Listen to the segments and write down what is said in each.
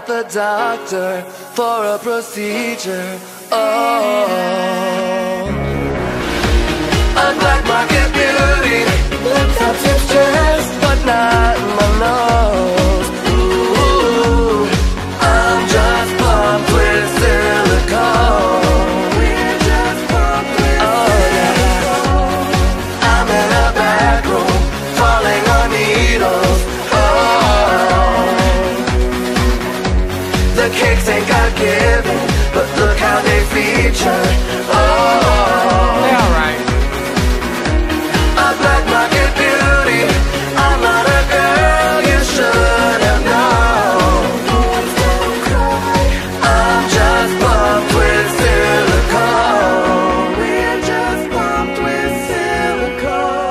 at the doctor for a procedure. Oh, a black market beauty, lips up to chest, but not my nose. Ooh, I'm just pumped with silicone. We're just pumped with silicone. I'm in a back room, falling on needles. The cakes ain't got given, but look how they feature. Oh, they alright. A black market beauty. I'm not a girl you should have known. Boys don't cry. I'm just pumped with silicone. We're just pumped with silicone.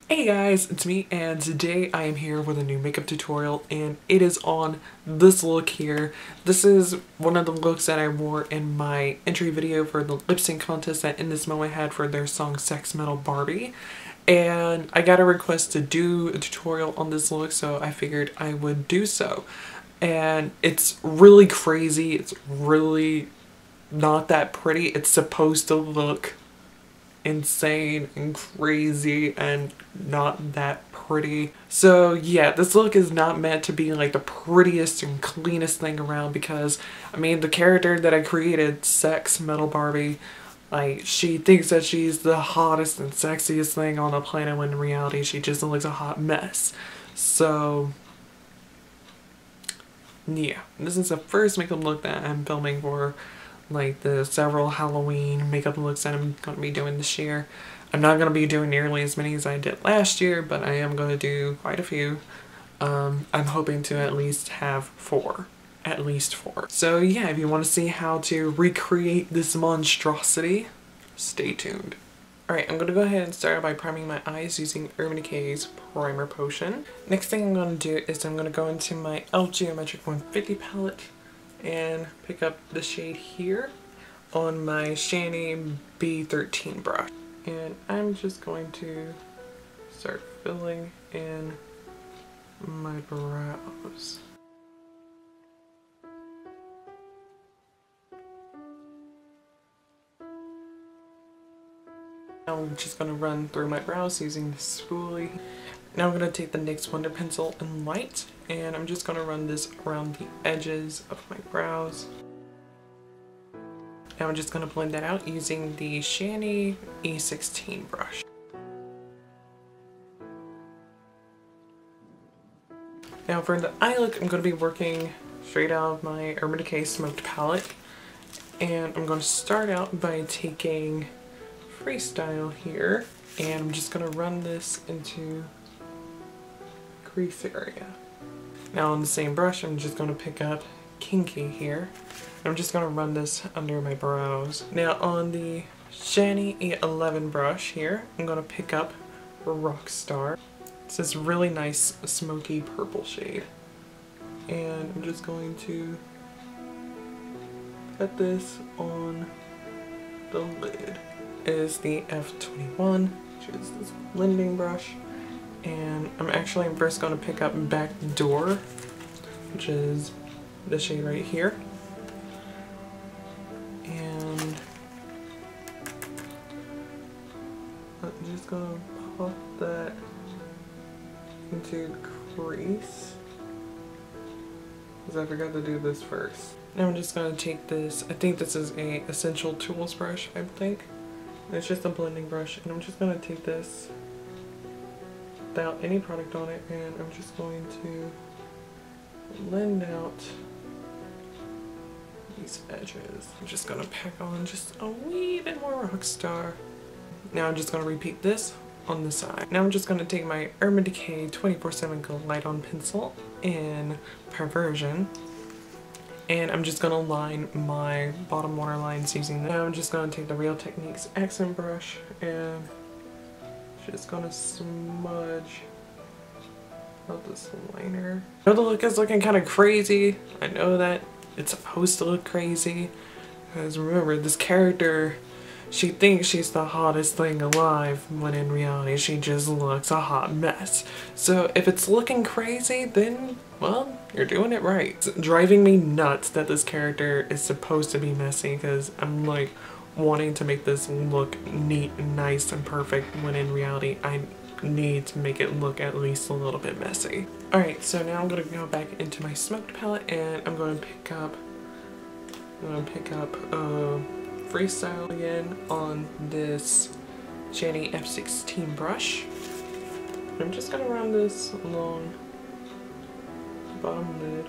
Hey guys, it's me, and today I am here with a new makeup tutorial, and it is on this look here. This is one of the looks that I wore in my entry video for the lip sync contest that In This Moment had for their song Sex Metal Barbie. And I got a request to do a tutorial on this look, so I figured I would do so. And it's really crazy, it's really not that pretty. It's supposed to look insane and crazy and not that pretty. So yeah, this look is not meant to be like the prettiest and cleanest thing around, because I mean, the character that I created, Sex Metal Barbie, like, she thinks that she's the hottest and sexiest thing on the planet when in reality she just looks a hot mess. So yeah, this is the first makeup look that I'm filming for like the several Halloween makeup looks that I'm going to be doing this year. I'm not going to be doing nearly as many as I did last year, but I am going to do quite a few. I'm hoping to at least have 4. At least 4. So yeah, if you want to see how to recreate this monstrosity, stay tuned. Alright, I'm going to go ahead and start by priming my eyes using Urban Decay's Primer Potion. Next thing I'm going to do is I'm going to go into my e.l.f. Geometric 150 palette and pick up the shade here on my Shiny B13 brush. And I'm just going to start filling in my brows. Now I'm just going to run through my brows using this spoolie. Now I'm going to take the NYX Wonder Pencil in Light, and I'm just going to run this around the edges of my brows. Now I'm just going to blend that out using the Shiny E16 brush. Now for the eye look, I'm going to be working straight out of my Urban Decay Smoked palette, and I'm going to start out by taking Freestyle here, and I'm just going to run this into crease area. Now on the same brush, I'm just going to pick up Kinky here. I'm just going to run this under my brows. Now on the Shiny E11 brush here, I'm going to pick up Rockstar. It's this really nice smoky purple shade. And I'm just going to put this on the lid. It is the F21, which is this blending brush. And I'm actually first going to pick up Backdoor, which is the shade right here. And I'm just going to pop that into the crease, because I forgot to do this first. Now I'm just going to take this, I think this is a Essential Tools brush, I think. And it's just a blending brush, and I'm just going to take this without any product on it, and I'm just going to blend out these edges. I'm just going to pack on just a wee bit more Rockstar. Now I'm just going to repeat this on the side. Now I'm just going to take my Urban Decay 24/7 Glide On pencil in Perversion, and I'm just going to line my bottom waterlines using that. Now I'm just going to take the Real Techniques accent brush and just gonna smudge out this liner. I know the look is looking kind of crazy. I know that it's supposed to look crazy, because remember, this character she thinks she's the hottest thing alive, when in reality she just looks a hot mess. So if it's looking crazy, then, well, you're doing it right. It's driving me nuts that this character is supposed to be messy, because I'm like wanting to make this look neat and nice and perfect, when in reality I need to make it look at least a little bit messy. Alright, so now I'm going to go back into my smoked palette and I'm going to pick up Freestyle again on this Shiny F16 brush. I'm just going to run this along the bottom lid.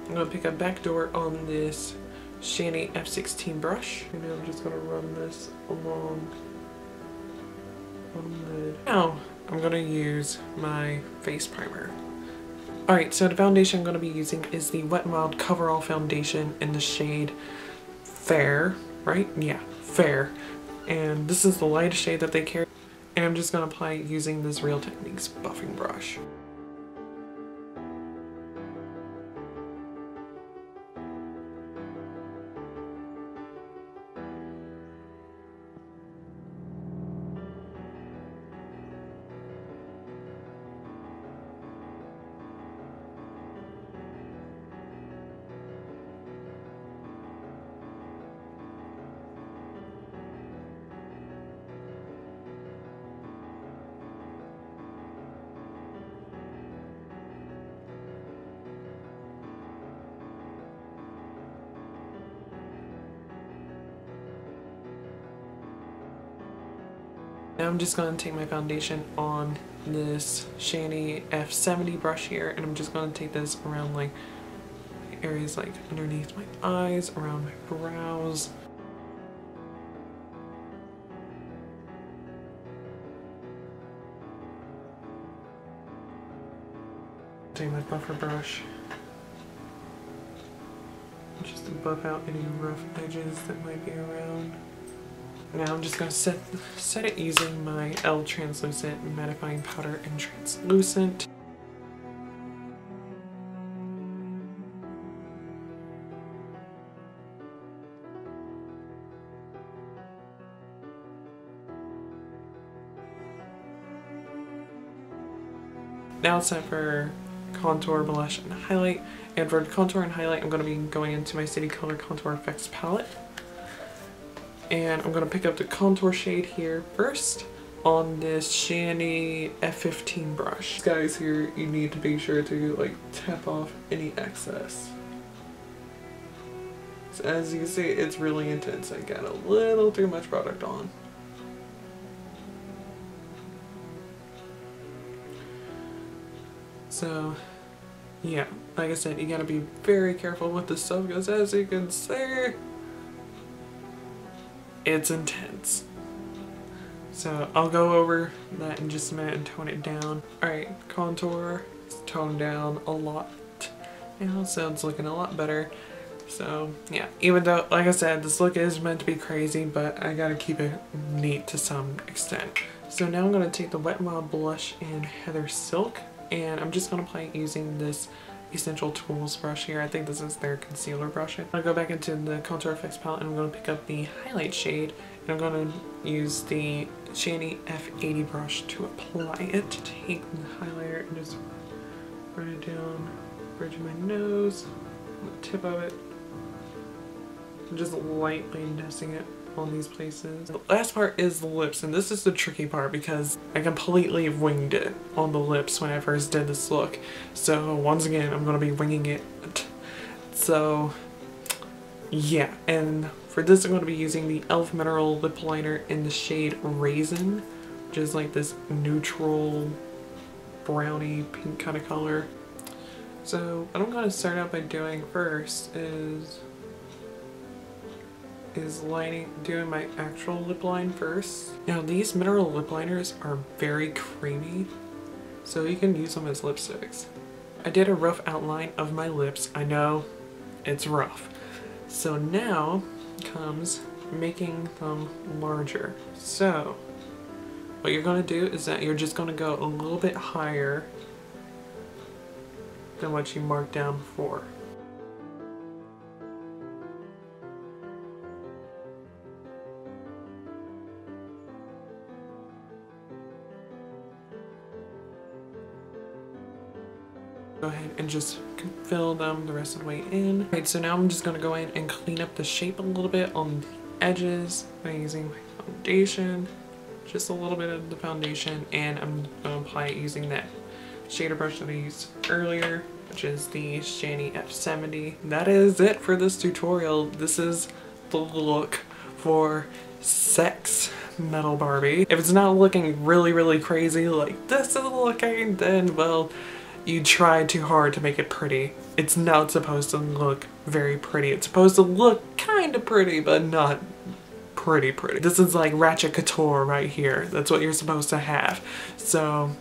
I'm going to pick up Backdoor on this Shiny F16 brush, and I'm just going to run this along the bottom lid. Now I'm going to use my face primer. Alright, so the foundation I'm going to be using is the Wet n Wild Coverall foundation in the shade Fair, right? Yeah, Fair. And this is the lightest shade that they carry. And I'm just going to apply it using this Real Techniques buffing brush. Now I'm just going to take my foundation on this Shiny F70 brush here, and I'm just going to take this around like areas like underneath my eyes, around my brows. Take my buffer brush just to buff out any rough edges that might be around. Now I'm just going to set it using my Translucent Mattifying Powder in Translucent. Now it's time for contour, blush, and highlight. And for contour and highlight, I'm going to be going into my City Color Contour Effects palette. And I'm going to pick up the contour shade here first on this Shiny F15 brush. Guys, here you need to be sure to like tap off any excess. So as you can see, it's really intense. I got a little too much product on. So yeah, like I said, you gotta be very careful with this stuff because as you can see, it's intense. So I'll go over that in just a minute and tone it down. Alright, contour is toned down a lot now, so it's looking a lot better. So yeah, even though, like I said, this look is meant to be crazy, but I gotta keep it neat to some extent. So now I'm gonna take the Wet n Wild blush in Heather Silk, and I'm just gonna apply it using this Essential Tools brush here. I think this is their concealer brush. I'll go back into the Contour Effects palette and I'm going to pick up the highlight shade, and I'm going to use the Shiny F80 brush to apply it. Take the highlighter and just run it down the bridge of my nose, on the tip of it, and just lightly dusting it on these places. The last part is the lips, and this is the tricky part because I completely winged it on the lips when I first did this look. So once again, I'm going to be winging it. So yeah, and for this I'm going to be using the e.l.f. Mineral Lip Liner in the shade Rasin, which is like this neutral brownie pink kind of color. So what I'm going to start out by doing first is doing my actual lip line first. Now these mineral lip liners are very creamy, so you can use them as lipsticks. I did a rough outline of my lips. I know it's rough. So now comes making them larger. So what you're going to do is that you're just going to go a little bit higher than what you marked down before. Go ahead and just fill them the rest of the way in. Alright, so now I'm just going to go in and clean up the shape a little bit on the edges by using my foundation. Just a little bit of the foundation, and I'm going to apply it using that shader brush that I used earlier, which is the Shiny F70. That is it for this tutorial. This is the look for Sex Metal Barbie. If it's not looking really crazy like this is looking, then well, you tried too hard to make it pretty. It's not supposed to look very pretty. It's supposed to look kind of pretty, but not pretty. This is like Ratchet Couture right here. That's what you're supposed to have. So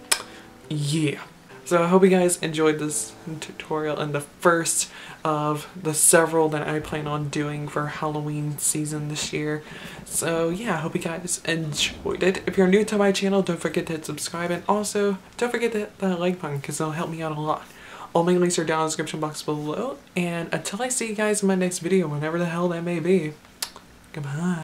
yeah. So I hope you guys enjoyed this tutorial and the first of the several that I plan on doing for Halloween season this year. So yeah, I hope you guys enjoyed it. If you're new to my channel, don't forget to hit subscribe, and also don't forget to hit that like button because it'll help me out a lot. All my links are down in the description box below, and until I see you guys in my next video, whenever the hell that may be, goodbye.